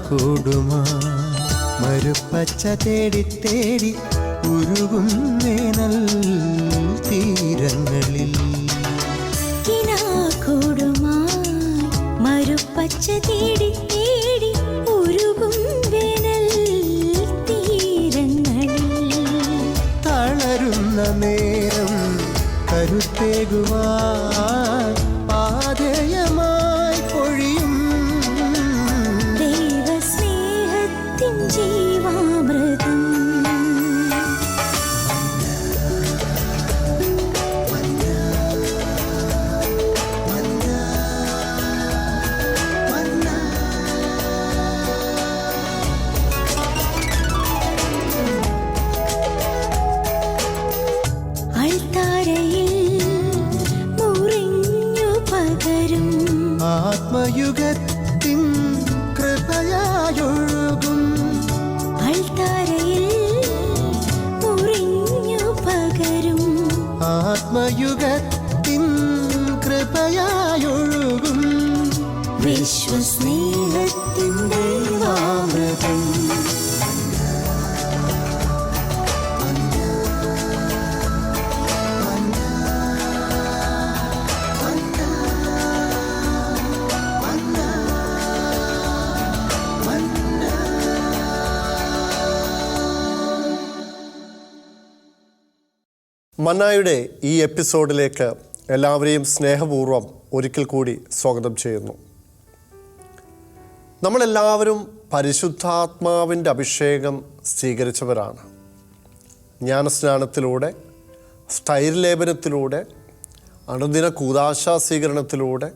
കൂടുമാ മരുപ്പച്ച തേടി തേടി ഉരുകും വേനൽ തീരങ്ങളിൽ മരുപ്പച്ച തേടി തേടി ഉരുകും വേനൽ തീരങ്ങളിൽ തളരുന്ന നേരം കരുത്തേകുവാൻ പാതയമായി പൊഴിയും ദൈവസ്നേഹത്തിൻ ജീവാമൃതം. ആത്മയുഗത്തിൻ കൃപയായൊഴുകും അൾത്താരയിൽ മുറിഞ്ഞു പകരും ആത്മയുഗത്തിൻ കൃപയായൊഴുകും വിശ്വസ്നേഹത്തിൻ ദൈവാമൃതം. മന്നായുടെ ഈ എപ്പിസോഡിലേക്ക് എല്ലാവരെയും സ്നേഹപൂർവ്വം ഒരിക്കൽ കൂടി സ്വാഗതം ചെയ്യുന്നു. നമ്മളെല്ലാവരും പരിശുദ്ധാത്മാവിൻ്റെ അഭിഷേകം സ്വീകരിച്ചവരാണ്. ജ്ഞാനസ്നാനത്തിലൂടെ, സ്ഥൈര്യലേപനത്തിലൂടെ, അനുദിന കൂദാശ സ്വീകരണത്തിലൂടെ,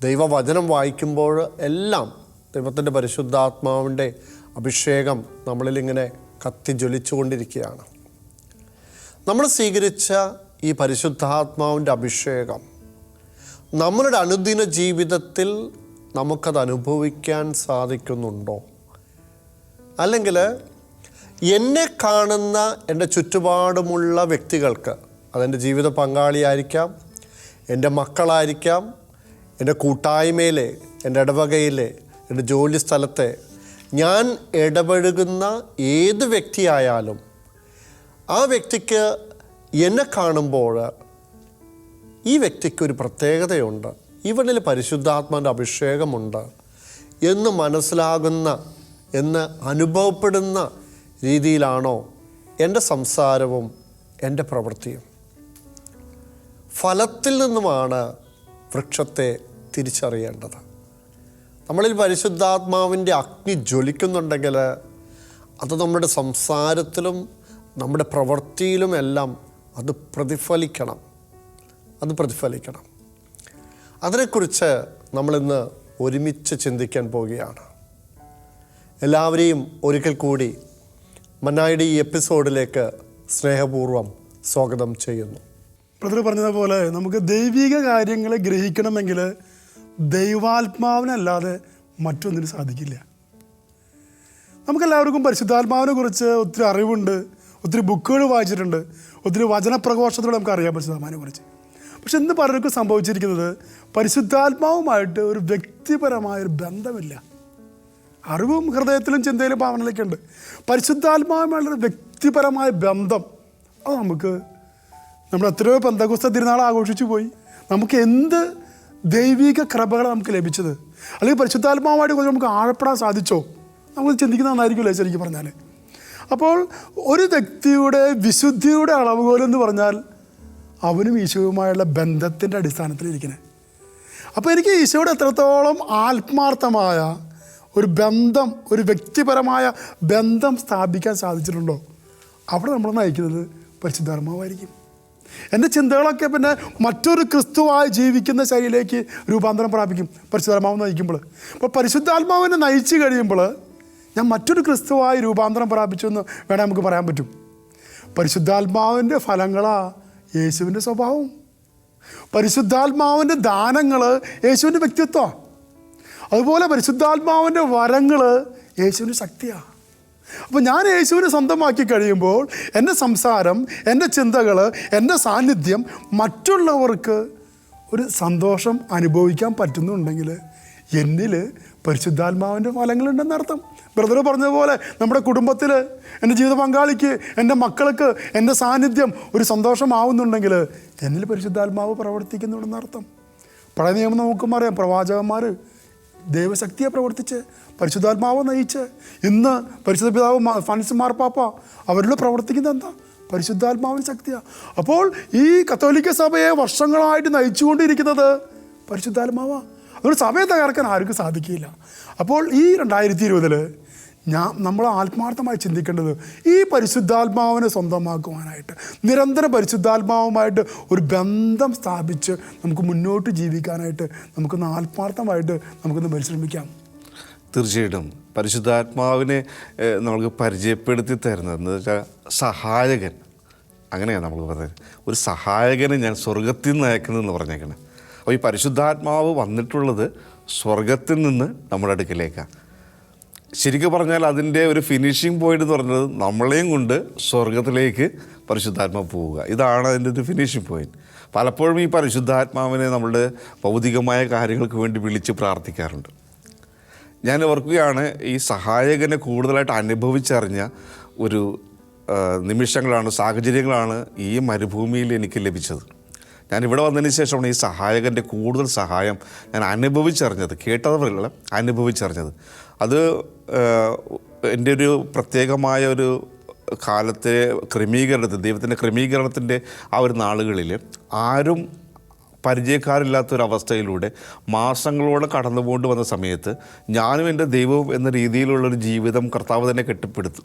ദൈവവചനം വായിക്കുമ്പോൾ എല്ലാം ദൈവത്തിൻ്റെ പരിശുദ്ധാത്മാവിൻ്റെ അഭിഷേകം നമ്മളിലിങ്ങനെ കത്തിജ്വലിച്ചുകൊണ്ടിരിക്കുകയാണ്. നമ്മൾ സ്വീകരിച്ച ഈ പരിശുദ്ധാത്മാവിൻ്റെ അഭിഷേകം നമ്മളുടെ അനുദിന ജീവിതത്തിൽ നമുക്കത് അനുഭവിക്കാൻ സാധിക്കുന്നുണ്ടോ? അല്ലെങ്കിൽ എന്നെ കാണുന്ന എൻ്റെ ചുറ്റുപാടുമുള്ള വ്യക്തികൾക്ക്, അതെൻ്റെ ജീവിത പങ്കാളിയായിരിക്കാം, എൻ്റെ മക്കളായിരിക്കാം, എൻ്റെ കൂട്ടായ്മയിലെ, എൻ്റെ ഇടവകയിലെ, എൻ്റെ ജോലി സ്ഥലത്തെ, ഞാൻ ഇടപഴകുന്ന ഏത് വ്യക്തിയായാലും ആ വ്യക്തിക്ക് എന്നെ കാണുമ്പോൾ ഈ വ്യക്തിക്ക് ഒരു പ്രത്യേകതയുണ്ട്, ഇവനിൽ പരിശുദ്ധാത്മാവിൻ്റെ അഭിഷേകമുണ്ട് എന്ന് മനസ്സിലാകുന്ന, എന്ന് അനുഭവപ്പെടുന്ന രീതിയിലാണോ എൻ്റെ സംസാരവും എൻ്റെ പ്രവൃത്തിയും? ഫലത്തിൽ നിന്നുമാണ് വൃക്ഷത്തെ തിരിച്ചറിയേണ്ടത്. നമ്മളിൽ പരിശുദ്ധാത്മാവിൻ്റെ അഗ്നി ജ്വലിക്കുന്നുണ്ടെങ്കിൽ അത് നമ്മുടെ സംസാരത്തിലും നമ്മുടെ പ്രവൃത്തിയിലുമെല്ലാം അത് പ്രതിഫലിക്കണം. അതിനെക്കുറിച്ച് നമ്മളിന്ന് ഒരുമിച്ച് ചിന്തിക്കാൻ പോവുകയാണ്. എല്ലാവരെയും ഒരിക്കൽ കൂടി മന്നായുടെ ഈ എപ്പിസോഡിലേക്ക് സ്നേഹപൂർവ്വം സ്വാഗതം ചെയ്യുന്നു. ബ്രദർ പറഞ്ഞതുപോലെ നമുക്ക് ദൈവിക കാര്യങ്ങളെ ഗ്രഹിക്കണമെങ്കിൽ ദൈവാത്മാവിനല്ലാതെ മറ്റൊന്നിനും സാധിക്കില്ല. നമുക്കെല്ലാവർക്കും പരിശുദ്ധാത്മാവിനെ കുറിച്ച് ഒത്തിരി അറിവുണ്ട്, ഒത്തിരി ബുക്കുകൾ വായിച്ചിട്ടുണ്ട്, ഒത്തിരി വചനപ്രഘോഷത്തിലൂടെ നമുക്ക് അറിയാം പരിശുദ്ധാത്മാവിനെ കുറിച്ച്. പക്ഷെ ഇന്ന് പലർക്കും സംഭവിച്ചിരിക്കുന്നത് പരിശുദ്ധാത്മാവുമായിട്ട് ഒരു വ്യക്തിപരമായൊരു ബന്ധമില്ല. അറിവും ഹൃദയത്തിലും ചിന്തയിലും ഭാവനയിലൊക്കെ ഉണ്ട്. പരിശുദ്ധാത്മാവുമായുള്ളൊരു വ്യക്തിപരമായ ബന്ധം അത് നമ്മൾ എത്രയോ പെന്തക്കോസ്ത് തിരുനാൾ ആഘോഷിച്ചു പോയി. നമുക്ക് എന്ത് ദൈവിക കൃപകളാണ് നമുക്ക് ലഭിച്ചത്? അല്ലെങ്കിൽ പരിശുദ്ധാത്മാവുമായിട്ട് കുറച്ച് നമുക്ക് ആഴപ്പെടാൻ സാധിച്ചോ? നമുക്ക് ചിന്തിക്കുന്ന നന്നായിരിക്കുമല്ലോ ശരിക്കും പറഞ്ഞാൽ. അപ്പോൾ ഒരു വ്യക്തിയുടെ വിശുദ്ധിയുടെ അളവുകോലെന്ന് പറഞ്ഞാൽ അവനും ഈശോയുമായുള്ള ബന്ധത്തിൻ്റെ അടിസ്ഥാനത്തിലിരിക്കുന്നത്. അപ്പോൾ എനിക്ക് ഈശോയുടെ എത്രത്തോളം ആത്മാർത്ഥമായ ഒരു ബന്ധം, ഒരു വ്യക്തിപരമായ ബന്ധം സ്ഥാപിക്കാൻ സാധിച്ചിട്ടുണ്ടോ, അവിടെ നമ്മൾ നയിക്കുന്നത് പരിശുദ്ധാത്മാവായിരിക്കും. എൻ്റെ ചിന്തകളൊക്കെ പിന്നെ മറ്റൊരു ക്രിസ്തുവായി ജീവിക്കുന്ന ശൈലിയിലേക്ക് രൂപാന്തരം പ്രാപിക്കും പരിശുദ്ധാത്മാവ് നയിക്കുമ്പോൾ. അപ്പോൾ പരിശുദ്ധാത്മാവിനെ നയിച്ചു കഴിയുമ്പോൾ ഞാൻ മറ്റൊരു ക്രിസ്തുവായി രൂപാന്തരം പ്രാപിച്ചു എന്ന് വേണേൽ നമുക്ക് പറയാൻ പറ്റും. പരിശുദ്ധാത്മാവിൻ്റെ ഫലങ്ങളാണ് യേശുവിൻ്റെ സ്വഭാവം. പരിശുദ്ധാത്മാവിൻ്റെ ദാനങ്ങൾ യേശുവിൻ്റെ വ്യക്തിത്വമാണ്. അതുപോലെ പരിശുദ്ധാത്മാവിൻ്റെ വരങ്ങൾ യേശുവിൻ്റെ ശക്തിയാണ്. അപ്പോൾ ഞാൻ യേശുവിനെ സ്വന്തമാക്കി കഴിയുമ്പോൾ എൻ്റെ സംസാരം, എൻ്റെ ചിന്തകൾ, എൻ്റെ സാന്നിധ്യം മറ്റുള്ളവർക്ക് ഒരു സന്തോഷം അനുഭവിക്കാൻ പറ്റുന്നുണ്ടെങ്കിൽ എന്നിൽ പരിശുദ്ധാത്മാവിൻ്റെ ഫലങ്ങളുണ്ടെന്ന് അർത്ഥം. ബ്രദർ പറഞ്ഞതുപോലെ നമ്മുടെ കുടുംബത്തിൽ എൻ്റെ ജീവിത പങ്കാളിക്ക്, എൻ്റെ മക്കൾക്ക് എൻ്റെ സാന്നിധ്യം ഒരു സന്തോഷമാവുന്നുണ്ടെങ്കിൽ എന്നിൽ പരിശുദ്ധാത്മാവ് പ്രവർത്തിക്കുന്നുണ്ടെന്ന് അർത്ഥം. പഴയ നിയമം നമുക്കും അറിയാം, പ്രവാചകന്മാർ ദൈവശക്തിയെ പ്രവർത്തിച്ച് പരിശുദ്ധാത്മാവ് നയിച്ച്, ഇന്ന് പരിശുദ്ധ പിതാവ് ഫ്രാൻസിസ് മാർപ്പാപ്പ അവരിലൂടെ പ്രവർത്തിക്കുന്നത് എന്താ? പരിശുദ്ധാത്മാവിൻ്റെ ശക്തിയാണ്. അപ്പോൾ ഈ കത്തോലിക്ക സഭയെ വർഷങ്ങളായിട്ട് നയിച്ചുകൊണ്ടിരിക്കുന്നത് പരിശുദ്ധാത്മാവാണ്. അതുകൊണ്ട് സഭയെ തകർക്കാൻ ആർക്കും സാധിക്കില്ല. അപ്പോൾ ഈ 2020 നമ്മൾ ആത്മാർത്ഥമായി ചിന്തിക്കേണ്ടത് ഈ പരിശുദ്ധാത്മാവിനെ സ്വന്തമാക്കുവാനായിട്ട്, നിരന്തരം പരിശുദ്ധാത്മാവുമായിട്ട് ഒരു ബന്ധം സ്ഥാപിച്ച് നമുക്ക് മുന്നോട്ട് ജീവിക്കാനായിട്ട് നമുക്കൊന്ന് ആത്മാർത്ഥമായിട്ട് നമുക്കൊന്ന് പരിശ്രമിക്കാം. തീർച്ചയായിട്ടും പരിശുദ്ധാത്മാവിനെ നമുക്ക് പരിചയപ്പെടുത്തി തരുന്നത് എന്ന് വെച്ചാൽ സഹായകൻ. അങ്ങനെയാണ് നമ്മൾ പറഞ്ഞത്, ഒരു സഹായകനെ ഞാൻ സ്വർഗത്തിൽ നിന്ന് അയക്കുന്നതെന്ന് പറഞ്ഞേക്കണേ. അപ്പോൾ ഈ പരിശുദ്ധാത്മാവ് വന്നിട്ടുള്ളത് സ്വർഗത്തിൽ നിന്ന് നമ്മുടെ അടുക്കിലേക്കാണ്. ശരിക്കും പറഞ്ഞാൽ അതിൻ്റെ ഒരു ഫിനിഷിംഗ് പോയിന്റ് എന്ന് പറഞ്ഞത് നമ്മളെയും കൊണ്ട് സ്വർഗത്തിലേക്ക് പരിശുദ്ധാത്മാവ് പോവുക. ഇതാണ് അതിൻ്റെ ഒരു ഫിനിഷിംഗ് പോയിന്റ്. പലപ്പോഴും ഈ പരിശുദ്ധാത്മാവിനെ നമ്മളുടെ ഭൗതികമായ കാര്യങ്ങൾക്ക് വേണ്ടി വിളിച്ച് പ്രാർത്ഥിക്കാറുണ്ട്. ഞാൻ ഓർക്കുകയാണ്, ഈ സഹായകനെ കൂടുതലായിട്ട് അനുഭവിച്ചറിഞ്ഞ ഒരു നിമിഷങ്ങളാണ്, സാഹചര്യങ്ങളാണ് ഈ മരുഭൂമിയിൽ എനിക്ക് ലഭിച്ചത്. ഞാൻ ഇവിടെ വന്നതിന് ശേഷമാണ് ഈ സഹായകൻ്റെ കൂടുതൽ സഹായം ഞാൻ അനുഭവിച്ചറിഞ്ഞത്, കേട്ടതല്ല അനുഭവിച്ചറിഞ്ഞത്. അത് എൻ്റെ ഒരു പ്രത്യേകമായ ഒരു കാലത്തെ ക്രമീകരണത്തിൽ, ദൈവത്തിൻ്റെ ക്രമീകരണത്തിൻ്റെ ആ ഒരു നാളുകളിൽ ആരും പരിചയക്കാരില്ലാത്തൊരവസ്ഥയിലൂടെ മാസങ്ങളോടെ കടന്നു പോകൊണ്ട് വന്ന സമയത്ത് ഞാനും എൻ്റെ ദൈവവും എന്ന രീതിയിലുള്ളൊരു ജീവിതം കർത്താവ് തന്നെ കെട്ടിപ്പടുത്തു.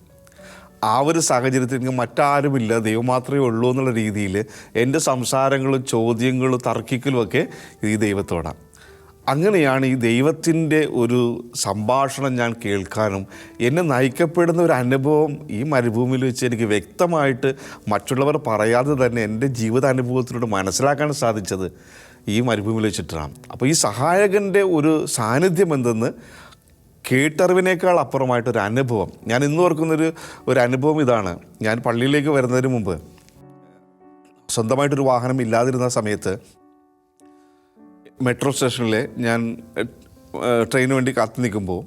ആ ഒരു സാഹചര്യത്തിൽ എനിക്ക് മറ്റാരുമില്ല, ദൈവം മാത്രമേ ഉള്ളൂ എന്നുള്ള രീതിയിൽ എൻ്റെ സംസാരങ്ങളും ചോദ്യങ്ങളും തർക്കിക്കലുമൊക്കെ ഈ ദൈവത്തോടാണ്. അങ്ങനെയാണ് ഈ ദൈവത്തിൻ്റെ ഒരു സംഭാഷണം ഞാൻ കേൾക്കാനും എന്നെ നയിക്കപ്പെടുന്ന ഒരു അനുഭവം ഈ മരുഭൂമിയിൽ വെച്ച് എനിക്ക് വ്യക്തമായിട്ട് മറ്റുള്ളവർ പറയാതെ തന്നെ എൻ്റെ ജീവിതാനുഭവത്തിലൂടെ മനസ്സിലാക്കാൻ സാധിച്ചത് ഈ മരുഭൂമിയിൽ വെച്ചിട്ടാണ്. അപ്പോൾ ഈ സഹായകൻ്റെ ഒരു സാന്നിധ്യം എന്തെന്ന് കേട്ടറിവിനേക്കാൾ അപ്പുറമായിട്ടൊരു അനുഭവം ഞാൻ ഇന്ന് ഓർക്കുന്നൊരു അനുഭവം ഇതാണ്. ഞാൻ പള്ളിയിലേക്ക് വരുന്നതിന് മുമ്പ് സ്വന്തമായിട്ടൊരു വാഹനം ഇല്ലാതിരുന്ന സമയത്ത് മെട്രോ സ്റ്റേഷനിൽ ഞാൻ ട്രെയിനിന് വേണ്ടി കാത്തു നിൽക്കുമ്പോൾ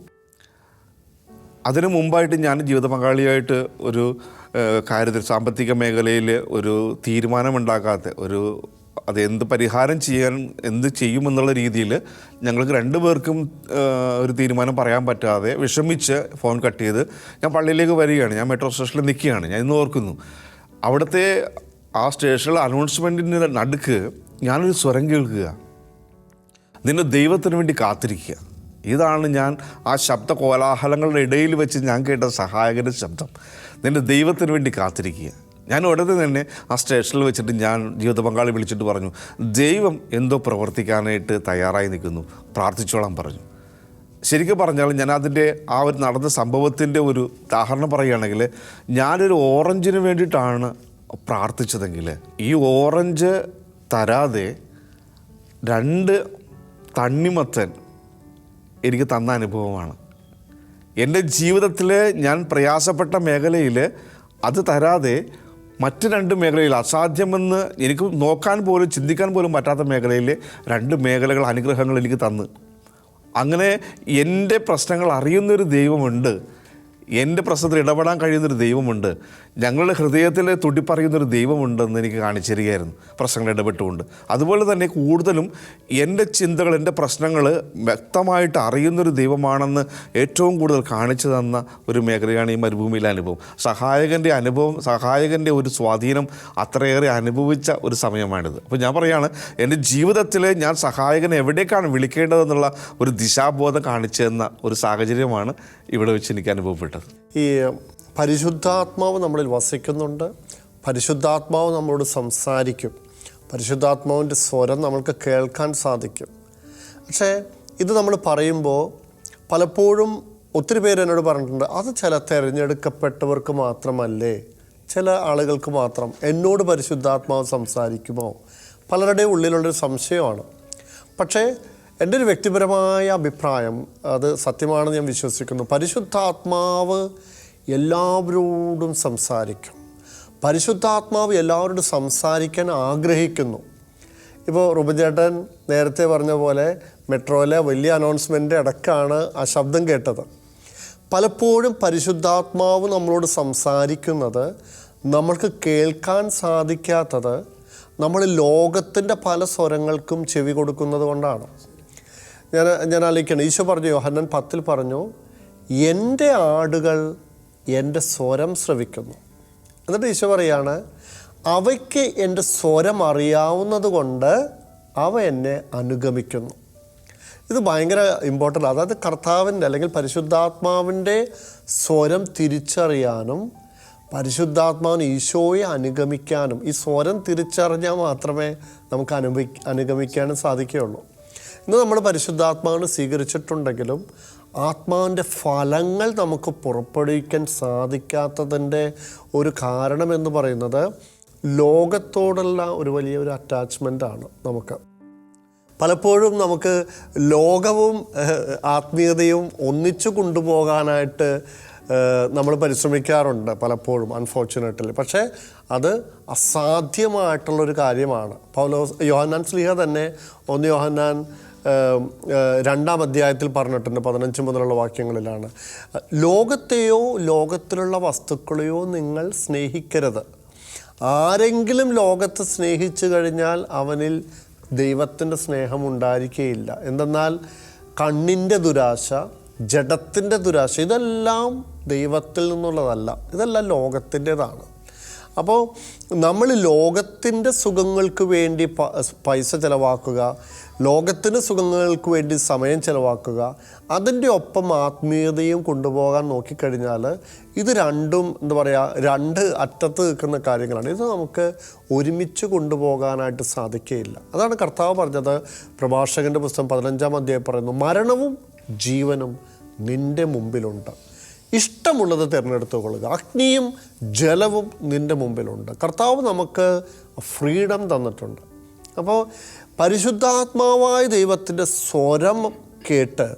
അതിനു മുമ്പായിട്ട് ഞാൻ ജീവിത പങ്കാളിയായിട്ട് ഒരു കാര്യത്തിൽ സാമ്പത്തിക മേഖലയിൽ ഒരു തീരുമാനമുണ്ടാക്കാത്ത അത് എന്ത് പരിഹാരം ചെയ്യാൻ എന്ത് ചെയ്യുമെന്നുള്ള രീതിയിൽ ഞങ്ങൾക്ക് രണ്ടുപേർക്കും ഒരു തീരുമാനം പറയാൻ പറ്റാതെ വിഷമിച്ച് ഫോൺ കട്ട് ചെയ്ത് ഞാൻ പള്ളിയിലേക്ക് വരികയാണ്. ഞാൻ മെട്രോ സ്റ്റേഷനിൽ നിൽക്കുകയാണ്. ഞാൻ ഇന്ന് ഓർക്കുന്നു, അവിടുത്തെ ആ സ്റ്റേഷനിലെ അനൗൺസ്മെൻറ്റിൻ്റെ നടുക്ക് ഞാനൊരു സ്വരം കേൾക്കുക, നിന്റെ ദൈവത്തിന് വേണ്ടി കാത്തിരിക്കുക. ഇതാണ് ഞാൻ ആ ശബ്ദ കോലാഹലങ്ങളുടെ ഇടയിൽ വെച്ച് ഞാൻ കേട്ട സഹായകൻ്റെ ശബ്ദം, നിന്റെ ദൈവത്തിന് വേണ്ടി കാത്തിരിക്കുക. ഞാൻ ഉടനെ തന്നെ ആ സ്റ്റേഷനിൽ വെച്ചിട്ട് ഞാൻ ജീവിത പങ്കാളി വിളിച്ചിട്ട് പറഞ്ഞു, ദൈവം എന്തോ പ്രവർത്തിക്കാനായിട്ട് തയ്യാറായി നിൽക്കുന്നു, പ്രാർത്ഥിച്ചോളാൻ പറഞ്ഞു. ശരിക്കും പറഞ്ഞാൽ ഞാൻ അതിൻ്റെ ആ ഒരു നടന്ന സംഭവത്തിൻ്റെ ഒരു ഉദാഹരണം പറയുകയാണെങ്കിൽ, ഞാനൊരു ഓറഞ്ചിന് വേണ്ടിയിട്ടാണ് പ്രാർത്ഥിച്ചതെങ്കിൽ ഈ ഓറഞ്ച് തരാതെ 2 തണ്ണിമത്തൻ എനിക്ക് തന്ന അനുഭവമാണ്. എൻ്റെ ജീവിതത്തിൽ ഞാൻ പ്രയാസപ്പെട്ട മേഖലയിൽ അത് തരാതെ മറ്റ് 2 മേഖലയിൽ അസാധ്യമെന്ന് എനിക്ക് നോക്കാൻ പോലും ചിന്തിക്കാൻ പോലും പറ്റാത്ത മേഖലയിൽ 2 മേഖലകൾ അനുഗ്രഹങ്ങൾ എനിക്ക് തന്ന്, അങ്ങനെ എൻ്റെ പ്രശ്നങ്ങൾ അറിയുന്നൊരു ദൈവമുണ്ട്, എൻ്റെ പ്രശ്നത്തിൽ ഇടപെടാൻ കഴിയുന്നൊരു ദൈവമുണ്ട്, ഞങ്ങളുടെ ഹൃദയത്തിൽ തുടിപ്പറിയുന്നൊരു ദൈവമുണ്ടെന്ന് എനിക്ക് കാണിച്ചു തരികയായിരുന്നു പ്രശ്നങ്ങൾ ഇടപെട്ടുകൊണ്ട്. അതുപോലെ തന്നെ കൂടുതലും എൻ്റെ ചിന്തകൾ, എൻ്റെ പ്രശ്നങ്ങൾ വ്യക്തമായിട്ട് അറിയുന്നൊരു ദൈവമാണെന്ന് ഏറ്റവും കൂടുതൽ കാണിച്ചു തന്ന ഒരു മേഖലയാണ് ഈ മരുഭൂമിയിലെ അനുഭവം. സഹായകൻ്റെ ഒരു സ്വാധീനം അത്രയേറെ അനുഭവിച്ച ഒരു സമയമാണിത്. അപ്പോൾ ഞാൻ പറയുകയാണ്, എൻ്റെ ജീവിതത്തിൽ ഞാൻ സഹായകനെ എവിടേക്കാണ് വിളിക്കേണ്ടതെന്നുള്ള ഒരു ദിശാബോധം കാണിച്ചു തന്ന ഒരു സാഹചര്യമാണ് ഇവിടെ വെച്ച് എനിക്ക് അനുഭവപ്പെട്ടത്. ഈ പരിശുദ്ധാത്മാവ് നമ്മളിൽ വസിക്കുന്നുണ്ട്, പരിശുദ്ധാത്മാവ് നമ്മളോട് സംസാരിക്കും, പരിശുദ്ധാത്മാവിൻ്റെ സ്വരം നമ്മൾക്ക് കേൾക്കാൻ സാധിക്കും. പക്ഷേ ഇത് നമ്മൾ പറയുമ്പോൾ പലപ്പോഴും ഒത്തിരി പേര് എന്നോട് പറഞ്ഞിട്ടുണ്ട്, അത് ചില തിരഞ്ഞെടുക്കപ്പെട്ടവർക്ക് മാത്രമല്ലേ, ചില ആളുകൾക്ക് മാത്രം എന്നോട് പരിശുദ്ധാത്മാവ് സംസാരിക്കുമോ? പലരുടെയും ഉള്ളിലുള്ളൊരു സംശയമാണ്. പക്ഷേ എൻ്റെ ഒരു വ്യക്തിപരമായ അഭിപ്രായം, അത് സത്യമാണെന്ന് ഞാൻ വിശ്വസിക്കുന്നു. പരിശുദ്ധാത്മാവ് എല്ലാവരോടും സംസാരിക്കും. പരിശുദ്ധാത്മാവ് എല്ലാവരോടും സംസാരിക്കാൻ ആഗ്രഹിക്കുന്നു. ഇപ്പോൾ റുബിൻ ചേട്ടൻ നേരത്തെ പറഞ്ഞ പോലെ മെട്രോയിലെ വലിയ അനൗൺസ്മെൻ്റ് ഇടയ്ക്കാണ് ആ ശബ്ദം കേട്ടത്. പലപ്പോഴും പരിശുദ്ധാത്മാവ് നമ്മളോട് സംസാരിക്കുന്നത് നമ്മൾക്ക് കേൾക്കാൻ സാധിക്കാത്തത് നമ്മൾ ലോകത്തിൻ്റെ പല സ്വരങ്ങൾക്കും ചെവി കൊടുക്കുന്നത് കൊണ്ടാണ്. ഞാൻ ആലോചിക്കണം, ഈശോ പറഞ്ഞു, യോഹന്നാൻ 10 പറഞ്ഞു, എൻ്റെ ആടുകൾ എൻ്റെ സ്വരം ശ്രവിക്കുന്നു. എന്നിട്ട് ഈശോ പറയാണ്, അവയ്ക്ക് എൻ്റെ സ്വരം അറിയാവുന്നത് കൊണ്ട് അവ എന്നെ അനുഗമിക്കുന്നു. ഇത് ഭയങ്കര ഇമ്പോർട്ടൻ്റ്. അതായത് കർത്താവിൻ്റെ അല്ലെങ്കിൽ പരിശുദ്ധാത്മാവിൻ്റെ സ്വരം തിരിച്ചറിയാനും പരിശുദ്ധാത്മാവിന് ഈശോയെ അനുഗമിക്കാനും, ഈ സ്വരം തിരിച്ചറിഞ്ഞാൽ മാത്രമേ നമുക്ക് അനുഗമിക്കാനും സാധിക്കുകയുള്ളൂ. ഇന്ന് നമ്മൾ പരിശുദ്ധാത്മാവിനെ സ്വീകരിച്ചിട്ടുണ്ടെങ്കിലും ആത്മാവിൻ്റെ ഫലങ്ങൾ നമുക്ക് പുറപ്പെടുവിക്കാൻ സാധിക്കാത്തതിൻ്റെ ഒരു കാരണം എന്ന് പറയുന്നത് ലോകത്തോടുള്ള ഒരു വലിയൊരു അറ്റാച്ച്മെൻ്റാണ്. നമുക്ക് പലപ്പോഴും നമുക്ക് ലോകവും ആത്മീയതയും ഒന്നിച്ചു കൊണ്ടുപോകാനായിട്ട് നമ്മൾ പരിശ്രമിക്കാറുണ്ട് പലപ്പോഴും, അൺഫോർച്ചുനേറ്റ്ലി. പക്ഷേ അത് അസാധ്യമായിട്ടുള്ളൊരു കാര്യമാണ്. യോഹന്നാൻ ശ്ലീഹ തന്നെ 1 യോഹന്നാൻ 2-ാം അധ്യായത്തിൽ പറഞ്ഞിട്ടുണ്ട്, 15 മുതലുള്ള വാക്യങ്ങളിലാണ്, ലോകത്തെയോ ലോകത്തിലുള്ള വസ്തുക്കളെയോ നിങ്ങൾ സ്നേഹിക്കരുത്. ആരെങ്കിലും ലോകത്തെ സ്നേഹിച്ചു കഴിഞ്ഞാൽ അവനിൽ ദൈവത്തിൻ്റെ സ്നേഹം ഉണ്ടായിരിക്കുകയില്ല. എന്തെന്നാൽ കണ്ണിൻ്റെ ദുരാശ, ജഡത്തിൻ്റെ ദുരാശ, ഇതെല്ലാം ദൈവത്തിൽ നിന്നുള്ളതല്ല, ഇതെല്ലാം ലോകത്തിൻ്റെതാണ്. അപ്പോൾ നമ്മൾ ലോകത്തിൻ്റെ സുഖങ്ങൾക്ക് വേണ്ടി പൈസ ചിലവാക്കുക, ലോകത്തിൻ്റെ സുഖങ്ങൾക്ക് വേണ്ടി സമയം ചിലവാക്കുക, അതിൻ്റെ ഒപ്പം ആത്മീയതയും കൊണ്ടുപോകാൻ നോക്കിക്കഴിഞ്ഞാൽ ഇത് രണ്ടും എന്താ പറയുക, 2 അറ്റത്ത് നിൽക്കുന്ന കാര്യങ്ങളാണ്. ഇത് നമുക്ക് ഒരുമിച്ച് കൊണ്ടുപോകാനായിട്ട് സാധിക്കുകയില്ല. അതാണ് കർത്താവ് പറഞ്ഞത്. പ്രഭാഷകൻ്റെ പുസ്തകം 15-ാം അധ്യായം പറയുന്നു, മരണവും ജീവനും നിൻ്റെ മുമ്പിലുണ്ട്, ഇഷ്ടമുള്ളത് തിരഞ്ഞെടുത്തുകൊള്ളുക, അഗ്നിയും ജലവും നിൻ്റെ മുമ്പിലുണ്ട്. കർത്താവ് നമുക്ക് ഫ്രീഡം തന്നിട്ടുണ്ട്. അപ്പോൾ പരിശുദ്ധാത്മാവായ ദൈവത്തിൻ്റെ സ്വരം കേട്ട്,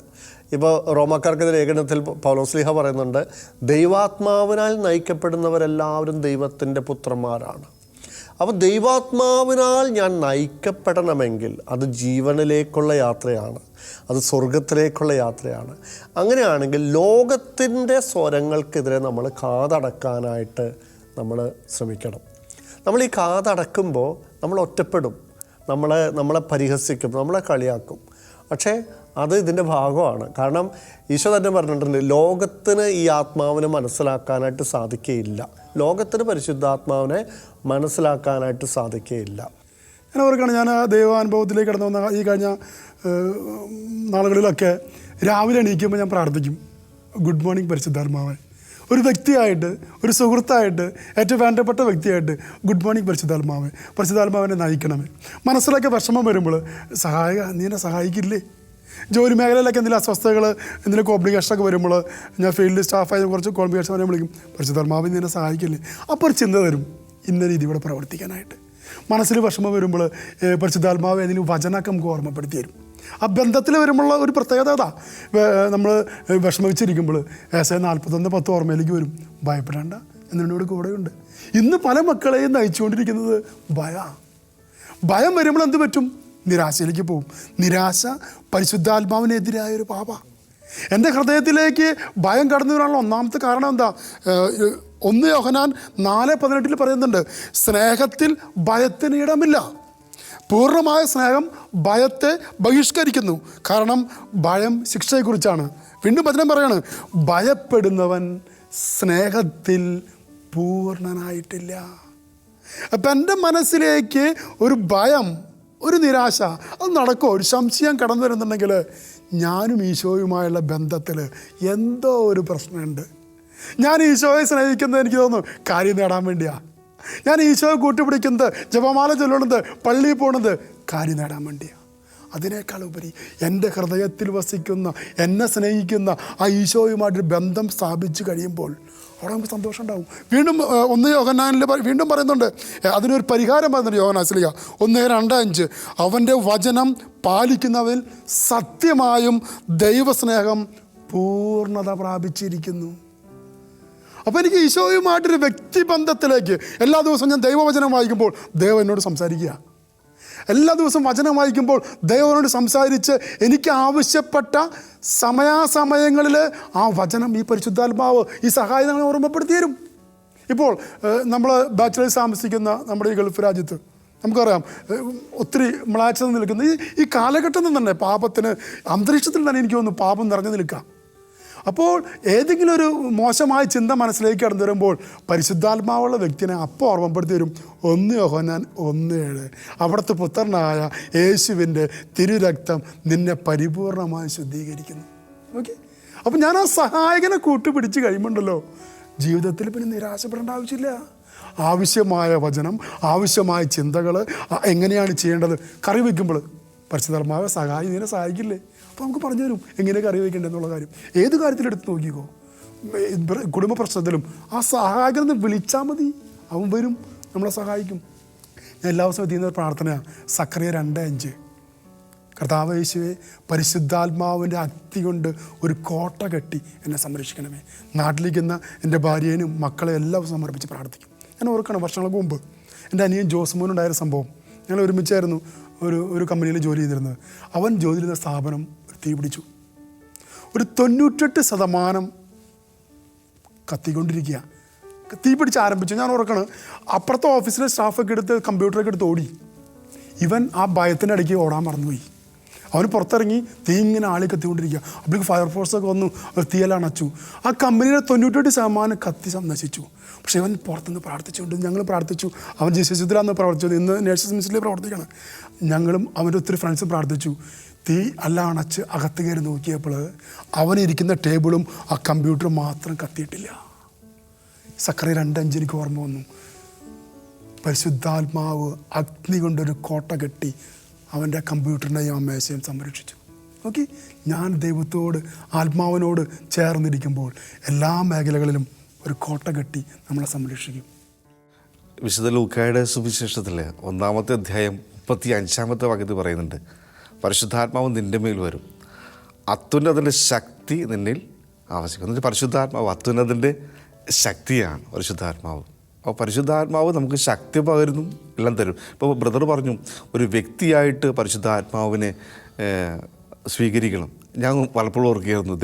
ഇപ്പോൾ റോമാക്കാർക്കെതിരെ ലേഖനത്തിൽ പൗലോസ്ലീഹ പറയുന്നുണ്ട്, ദൈവാത്മാവിനാൽ നയിക്കപ്പെടുന്നവരെല്ലാവരും ദൈവത്തിൻ്റെ പുത്രന്മാരാണ്. അപ്പോൾ ദൈവാത്മാവിനാൽ ഞാൻ നയിക്കപ്പെടണമെങ്കിൽ അത് ജീവനിലേക്കുള്ള യാത്രയാണ്, അത് സ്വർഗത്തിലേക്കുള്ള യാത്രയാണ്. അങ്ങനെയാണെങ്കിൽ ലോകത്തിൻ്റെ സ്വരങ്ങൾക്കെതിരെ നമ്മൾ കാതടക്കാനായിട്ട് നമ്മൾ ശ്രമിക്കണം. നമ്മൾ ഈ കാതടക്കുമ്പോൾ നമ്മൾ ഒറ്റപ്പെടും, നമ്മളെ പരിഹസിക്കും, നമ്മളെ കളിയാക്കും. പക്ഷേ അത് ഇതിൻ്റെ ഭാഗമാണ്. കാരണം ഈശോ തന്നെ പറഞ്ഞിട്ടുണ്ട്, ലോകത്തിന് ഈ ആത്മാവിനെ മനസ്സിലാക്കാനായിട്ട് സാധിക്കുകയില്ല, ലോകത്തിന് പരിശുദ്ധാത്മാവിനെ മനസ്സിലാക്കാനായിട്ട് സാധിക്കുകയില്ല. ഞാൻ ഓർക്കുകയാണ്, ഞാൻ ദൈവാനുഭവത്തിലേക്ക് കടന്നു വന്ന ഈ കഴിഞ്ഞ നാളുകളിലൊക്കെ രാവിലെ എണീക്കുമ്പോൾ ഞാൻ പ്രാർത്ഥിക്കും, ഗുഡ് മോർണിംഗ് പരിശുദ്ധാത്മാവൻ. ഒരു വ്യക്തിയായിട്ട്, ഒരു സുഹൃത്തായിട്ട്, ഏറ്റവും വേണ്ടപ്പെട്ട വ്യക്തിയായിട്ട് ഗുഡ് മോർണിംഗ് പരിശുദ്ധാത്മാവൻ, പരിശുദ്ധാത്മാവിനെ നയിക്കണമേ. മനസ്സിലൊക്കെ വിഷമം വരുമ്പോൾ നീ എന്നെ സഹായിക്കില്ലേ? ജോലി മേഖലയിലൊക്കെ എന്തെങ്കിലും അസ്വസ്ഥതകൾ, എന്തെങ്കിലും കോംപ്ലിക്കേഷനൊക്കെ വരുമ്പോൾ ഞാൻ ഫീൽഡ് സ്റ്റാഫായി കുറച്ച് കോംപ്ലിക്കേഷൻ വരെ വിളിക്കും, പരിശുദ്ധാത്മാവിനെ നീ എന്നെ സഹായിക്കില്ലേ? അപ്പോൾ ഒരു ചിന്ത തരും, ഇന്ന രീതിയിലൂടെ പ്രവർത്തിക്കാനായിട്ട്. മനസ്സിൽ വിഷമം വരുമ്പോൾ പരിശുദ്ധാത്മാവ് ഏതെങ്കിലും വചനമൊക്കെ നമുക്ക് ഓർമ്മപ്പെടുത്തി തരും. ആ ബന്ധത്തിൽ വരുമ്പോൾ ഒരു പ്രത്യേകത അതാ, നമ്മൾ വിഷമിച്ചിരിക്കുമ്പോൾ ഏശയ്യാ 41:10 ഓർമ്മയിലേക്ക് വരും, ഭയപ്പെടേണ്ട, എന്നോട് കൂടെയുണ്ട്. ഇന്ന് പല മക്കളെയും നയിച്ചുകൊണ്ടിരിക്കുന്നത് ഭയം വരുമ്പോൾ എന്ത് പറ്റും? നിരാശയിലേക്ക് പോകും. നിരാശ പരിശുദ്ധാത്മാവിനെതിരായൊരു പാപ. എൻ്റെ ഹൃദയത്തിലേക്ക് ഭയം കടന്നു വരാനുള്ള ഒന്നാമത്തെ കാരണം എന്താ? 1 യോഹന്നാൻ 4:18 പറയുന്നുണ്ട്, സ്നേഹത്തിൽ ഭയത്തിന് ഇടമില്ല. പൂർണ്ണമായ സ്നേഹം ഭയത്തെ ബഹിഷ്കരിക്കുന്നു. കാരണം ഭയം ശിക്ഷയെക്കുറിച്ചാണ്. വീണ്ടും വചനം പറയാണ്, ഭയപ്പെടുന്നവൻ സ്നേഹത്തിൽ പൂർണ്ണനായിട്ടില്ല. അപ്പം എൻ്റെ മനസ്സിലേക്ക് ഒരു ഭയം, ഒരു നിരാശ, അത് നടക്കുമോ? ഒരു സംശയം കടന്നു വരുന്നുണ്ടെങ്കിൽ ഞാനും ഈശോയുമായുള്ള ബന്ധത്തിൽ എന്തോ ഒരു പ്രശ്നമുണ്ട്. ഞാൻ ഈശോയെ സ്നേഹിക്കുന്നത് എനിക്ക് തോന്നുന്നു കാര്യം നേടാൻ വേണ്ടിയാണ്. ഞാൻ ഈശോയെ കൂട്ടുപിടിക്കുന്നത്, ജപമാല ചൊല്ലുന്നത്, പള്ളിയിൽ പോണത് കാര്യം നേടാൻ വേണ്ടിയാണ്. അതിനേക്കാൾ ഉപരി എൻ്റെ ഹൃദയത്തിൽ വസിക്കുന്ന, എന്നെ സ്നേഹിക്കുന്ന ആ ഈശോയുമായിട്ടൊരു ബന്ധം സ്ഥാപിച്ച് കഴിയുമ്പോൾ അവിടെ നമുക്ക് സന്തോഷം ഉണ്ടാവും. വീണ്ടും 1 യോഹന്നാനിൽ വീണ്ടും പറയുന്നുണ്ട്, അതിനൊരു പരിഹാരം പറയുന്നുണ്ട് യോഹന്നാൻ ശ്ലീഹ 1:2-5, അവൻ്റെ വചനം പാലിക്കുന്നവരിൽ സത്യമായും ദൈവസ്നേഹം പൂർണ്ണത പ്രാപിച്ചിരിക്കുന്നു. അപ്പോൾ എനിക്ക് ഈശോയുമായിട്ടൊരു വ്യക്തിബന്ധത്തിലേക്ക് എല്ലാ ദിവസവും ഞാൻ ദൈവവചനം വായിക്കുമ്പോൾ ദൈവം എന്നോട് സംസാരിക്കുക. എല്ലാ ദിവസവും വചനം വായിക്കുമ്പോൾ ദൈവനോട് സംസാരിച്ച് എനിക്ക് ആവശ്യപ്പെട്ട സമയാസമയങ്ങളിൽ ആ വചനം, ഈ പരിശുദ്ധാത്മാവ്, ഈ സഹായം നമ്മളെ ഓർമ്മപ്പെടുത്തി തരും. ഇപ്പോൾ നമ്മൾ ബാച്ചിലേഴ്സ് താമസിക്കുന്ന നമ്മുടെ ഈ ഗൾഫ് രാജ്യത്ത് നമുക്കറിയാം, ഒത്തിരി മ്ലാച്ഛത നിൽക്കുന്ന ഈ കാലഘട്ടത്തിൽ തന്നെ പാപത്തിന്, അന്തരീക്ഷത്തിൽ തന്നെ എനിക്ക് തോന്നുന്നു പാപം നിറഞ്ഞു നിൽക്കാം. അപ്പോൾ ഏതെങ്കിലും ഒരു മോശമായ ചിന്ത മനസ്സിലേക്ക് കടന്നു വരുമ്പോൾ പരിശുദ്ധാത്മാവുള്ള വ്യക്തിനെ അപ്പോൾ ഓർമ്മപ്പെടുത്തി വരും 1 യോഹന്നാൻ 1:7, അവിടുത്തെ പുത്രനായ യേശുവിൻ്റെ തിരുരക്തം നിന്നെ പരിപൂർണമായി ശുദ്ധീകരിക്കുന്നു. ഓക്കെ, അപ്പം ഞാൻ ആ സഹായകനെ കൂട്ടുപിടിച്ച് കഴിയുമ്പോണ്ടല്ലോ ജീവിതത്തിൽ പിന്നെ നിരാശപ്പെടേണ്ട ആവശ്യമില്ല. ആവശ്യമായ വചനം, ആവശ്യമായ ചിന്തകൾ, എങ്ങനെയാണ് ചെയ്യേണ്ടത്, കറി വയ്ക്കുമ്പോൾ പരിശുദ്ധാത്മാവ് ഇതിനെ സഹായിക്കില്ലേ? അപ്പോൾ നമുക്ക് പറഞ്ഞു തരും എങ്ങനെ കറി വയ്ക്കേണ്ടതെന്നുള്ള കാര്യം. ഏത് കാര്യത്തിലെടുത്ത് നോക്കിക്കോ, കുടുംബ പ്രശ്നത്തിലും ആ സഹായകനെ വിളിച്ചാൽ മതി, അവൻ വരും, നമ്മളെ സഹായിക്കും. ഞാൻ എല്ലാ ദിവസവും എത്തിയുന്ന പ്രാർത്ഥനയാണ് സക്കറിയ 2:5. കർത്താവ് യേശുവേ, പരിശുദ്ധാത്മാവിൻ്റെ അഗ്നി കൊണ്ട് ഒരു കോട്ട കെട്ടി എന്നെ സംരക്ഷിക്കണമേ. നാട്ടിലിരിക്കുന്ന എൻ്റെ ഭാര്യേനും മക്കളെ എല്ലാം സമർപ്പിച്ച് പ്രാർത്ഥിക്കും. ഞാൻ ഓർക്കണം, വർഷങ്ങൾക്ക് മുമ്പ് എൻ്റെ അനിയൻ ജോസ്മോനുണ്ടായ സംഭവം. ഞങ്ങൾ ഒരുമിച്ചായിരുന്നു ഒരു കമ്പനിയിൽ ജോലി ചെയ്തിരുന്നത്. അവൻ ജോലി ചെയ്ത സ്ഥാപനം തീ പിടിച്ചു. ഒരു 98% കത്തിക്കൊണ്ടിരിക്കുക. തീ പിടിച്ച് ആരംഭിച്ചു. ഞാൻ ഓർക്കണം, അപ്പുറത്തെ ഓഫീസിലെ സ്റ്റാഫൊക്കെ എടുത്ത് കമ്പ്യൂട്ടറൊക്കെ എടുത്ത് ഓടി. ഇവൻ ആ ഭയത്തിൻ്റെ ഇടയ്ക്ക് ഓടാൻ മറന്നുപോയി. അവന് പുറത്തിറങ്ങി തീ ഇങ്ങനെ ആളി കത്തിക്കൊണ്ടിരിക്കുക. അപ്പോഴേക്ക് ഫയർഫോഴ്സൊക്കെ വന്നു, തീയെല്ലാം അണച്ചു. ആ കമ്പനിയുടെ 98% കത്തി നശിച്ചു. പക്ഷേ ഇവൻ പുറത്തുനിന്ന് പ്രാർത്ഥിച്ചുകൊണ്ട് ഞങ്ങൾ പ്രാർത്ഥിച്ചു. അവൻ ജിസിസിലാന്ന് പ്രവർത്തിച്ചത്, ഇന്ന് നേഴ്സസ് മിനിസ്ട്രിയിൽ പ്രവർത്തിക്കണം. ഞങ്ങളും അവൻ്റെ ഒത്തിരി ഫ്രണ്ട്സും പ്രാർത്ഥിച്ചു. തീ എല്ലാം അണച്ച് അകത്ത് കയറി നോക്കിയപ്പോൾ അവനിരിക്കുന്ന ടേബിളും ആ കമ്പ്യൂട്ടറും മാത്രം കത്തിയിട്ടില്ല. സക്കറിയ 2:5 എനിക്ക് ഓർമ്മ വന്നു. പരിശുദ്ധാത്മാവ് അഗ്നി കൊണ്ടൊരു കോട്ട കെട്ടി അവൻ്റെ കമ്പ്യൂട്ടറിനെയും ആ മേശയും സംരക്ഷിച്ചു. ഓക്കെ, ഞാൻ ദൈവത്തോട്, ആത്മാവിനോട് ചേർന്നിരിക്കുമ്പോൾ എല്ലാ മേഖലകളിലും ഒരു കോട്ട കെട്ടി നമ്മളെ സംരക്ഷിക്കും. വിശുദ്ധ ലൂക്കായുടെ സുവിശേഷത്തിൽ 1-ാമത്തെ അധ്യായം 35-ാമത്തെ വാക്യത്തിൽ പറയുന്നുണ്ട്, പരിശുദ്ധാത്മാവ് നിൻ്റെ മേൽ വരും, അത്യുന്നതിൻ്റെ ശക്തി നിന്നിൽ ആവശ്യം. എന്നിട്ട് പരിശുദ്ധാത്മാവ് അത്യുന്നതിൻ്റെ ശക്തിയാണ് പരിശുദ്ധാത്മാവ്. അപ്പോൾ പരിശുദ്ധാത്മാവ് നമുക്ക് ശക്തി പകരുന്നു, എല്ലാം തരും. ഇപ്പോൾ ബ്രദർ പറഞ്ഞു, ഒരു വ്യക്തിയായിട്ട് പരിശുദ്ധാത്മാവിനെ സ്വീകരിക്കണം. ഞാൻ പലപ്പോഴും ഓർക്കുകയായിരുന്നു,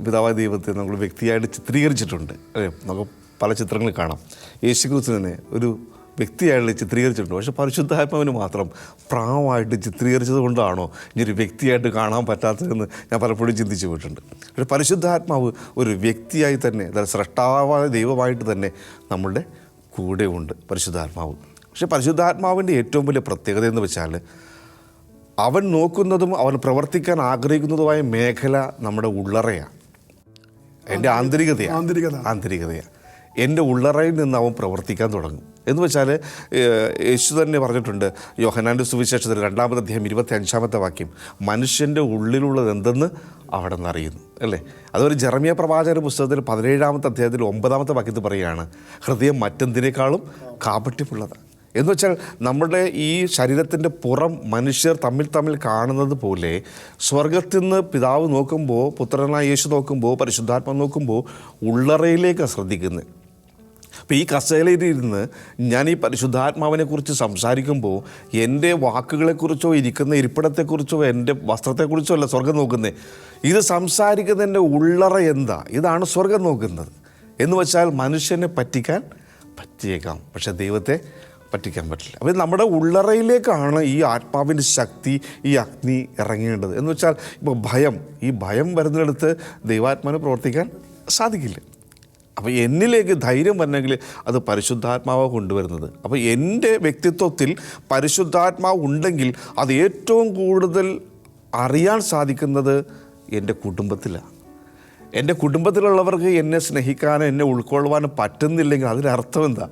പിതാവായ ദൈവത്തെ നമ്മൾ വ്യക്തിയായിട്ട് ചിത്രീകരിച്ചിട്ടുണ്ട്. നമുക്ക് പല ചിത്രങ്ങൾ കാണാം. യേശുക്രിസ്തുവിനെ ഒരു വ്യക്തിയായിട്ട് ചിത്രീകരിച്ചിട്ടുണ്ട്. പക്ഷേ പരിശുദ്ധാത്മാവിന് മാത്രം പ്രായമായിട്ട് ചിത്രീകരിച്ചത് കൊണ്ടാണോ ഇനി ഒരു വ്യക്തിയായിട്ട് കാണാൻ പറ്റാത്തതെന്ന് ഞാൻ പലപ്പോഴും ചിന്തിച്ചു പോയിട്ടുണ്ട്. പക്ഷേ പരിശുദ്ധാത്മാവ് ഒരു വ്യക്തിയായി തന്നെ, സ്രഷ്ടാവായ ദൈവമായിട്ട് തന്നെ നമ്മളുടെ കൂടെ ഉണ്ട് പരിശുദ്ധാത്മാവ്. പക്ഷേ പരിശുദ്ധാത്മാവിൻ്റെ ഏറ്റവും വലിയ പ്രത്യേകത എന്ന് വെച്ചാൽ, അവൻ നോക്കുന്നതും അവൻ പ്രവർത്തിക്കാൻ ആഗ്രഹിക്കുന്നതുമായ മേഖല നമ്മുടെ ഉള്ളറയാണ്, എൻ്റെ ആന്തരികതയാണ്. എൻ്റെ ഉള്ളറയിൽ നിന്ന് അവൻ പ്രവർത്തിക്കാൻ തുടങ്ങും. എന്ന് വെച്ചാൽ യേശു തന്നെ പറഞ്ഞിട്ടുണ്ട് യോഹന്നാൻ്റെ സുവിശേഷത്തിൽ 2-ാമത്തെ അധ്യായം 25-ാമത്തെ വാക്യം, മനുഷ്യൻ്റെ ഉള്ളിലുള്ളത് എന്തെന്ന് അവിടെ നിന്ന് അറിയുന്നു, അല്ലേ? അതുപോലെ ജെറമ്യ പ്രവാചകന്റെ പുസ്തകത്തിൽ 17-ാമത്തെ അധ്യായത്തിൽ 9-ാമത്തെ വാക്യത്തിൽ പറയുകയാണ്, ഹൃദയം മറ്റെന്തിനേക്കാളും കാപട്യമുള്ളതാണ്. എന്ന് വെച്ചാൽ നമ്മുടെ ഈ ശരീരത്തിൻ്റെ പുറം മനുഷ്യർ തമ്മിൽ കാണുന്നത് പോലെ സ്വർഗത്തിൽ നിന്ന് പിതാവ് നോക്കുമ്പോൾ, പുത്രനായ യേശു നോക്കുമ്പോൾ, പരിശുദ്ധാത്മ നോക്കുമ്പോൾ ഉള്ളറയിലേക്കാണ് ശ്രദ്ധിക്കുന്നത്. അപ്പോൾ ഈ കസേലയിലിരുന്ന് ഞാൻ ഈ പരിശുദ്ധാത്മാവിനെക്കുറിച്ച് സംസാരിക്കുമ്പോൾ എൻ്റെ വാക്കുകളെക്കുറിച്ചോ ഇരിക്കുന്ന ഇരിപ്പിടത്തെക്കുറിച്ചോ എൻ്റെ വസ്ത്രത്തെക്കുറിച്ചോ അല്ല സ്വർഗം നോക്കുന്നത്. ഇത് സംസാരിക്കുന്നതിൻ്റെ ഉള്ളറ എന്താ, ഇതാണ് സ്വർഗം നോക്കുന്നത്. എന്ന് വെച്ചാൽ മനുഷ്യനെ പറ്റിയേക്കാം, പക്ഷേ ദൈവത്തെ പറ്റിക്കാൻ പറ്റില്ല. അപ്പോൾ നമ്മുടെ ഉള്ളറയിലേക്കാണ് ഈ ആത്മാവിൻ്റെ ശക്തി, ഈ അഗ്നി ഇറങ്ങേണ്ടത്. എന്ന് വെച്ചാൽ ഇപ്പോൾ ഈ ഭയം വരുന്നിടത്ത് ദൈവാത്മാവിന് പ്രവർത്തിക്കാൻ സാധിക്കില്ല. അപ്പോൾ എന്നിലേക്ക് ധൈര്യം വരണമെങ്കിൽ അത് പരിശുദ്ധാത്മാവ് കൊണ്ടുവരുന്നത്. അപ്പോൾ എൻ്റെ വ്യക്തിത്വത്തിൽ പരിശുദ്ധാത്മാവ് ഉണ്ടെങ്കിൽ അത് ഏറ്റവും കൂടുതൽ അറിയാൻ സാധിക്കുന്നത് എൻ്റെ കുടുംബത്തിലാണ്. എൻ്റെ കുടുംബത്തിലുള്ളവർക്ക് എന്നെ സ്നേഹിക്കാനോ എന്നെ ഉൾക്കൊള്ളുവാനോ പറ്റുന്നില്ലെങ്കിൽ അതിനർത്ഥം എന്താ?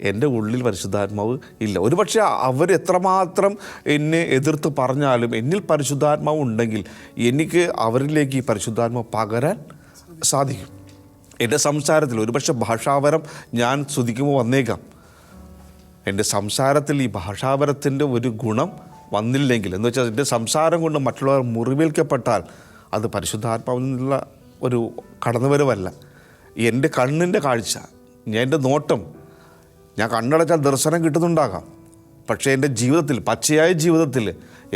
എൻ്റെ ഉള്ളിൽ പരിശുദ്ധാത്മാവ് ഇല്ല. ഒരുപക്ഷെ അവരെത്രമാത്രം എന്നെ എതിർത്ത് പറഞ്ഞാലും എന്നിൽ പരിശുദ്ധാത്മാവ് ഉണ്ടെങ്കിൽ എനിക്ക് അവരിലേക്ക് ഈ പരിശുദ്ധാത്മാവ് പകരാൻ സാധിക്കും. എൻ്റെ സംസാരത്തിൽ ഒരുപക്ഷെ ഭാഷാപരം ഞാൻ സ്തുതിക്കുമ്പോൾ വന്നേക്കാം. എൻ്റെ സംസാരത്തിൽ ഈ ഭാഷാപരത്തിൻ്റെ ഒരു ഗുണം വന്നില്ലെങ്കിൽ, എന്ന് വെച്ചാൽ എൻ്റെ സംസാരം കൊണ്ട് മറ്റുള്ളവർ മുറിവേൽക്കപ്പെട്ടാൽ അത് പരിശുദ്ധാത്മാവിൽ നിന്നുള്ള ഒരു കടന്നുവരവല്ല. എൻ്റെ കണ്ണിൻ്റെ കാഴ്ച, എൻ്റെ നോട്ടം, ഞാൻ കണ്ണടച്ചാൽ ദർശനം കിട്ടുന്നുണ്ടാകാം, പക്ഷേ എൻ്റെ ജീവിതത്തിൽ, പച്ചയായ ജീവിതത്തിൽ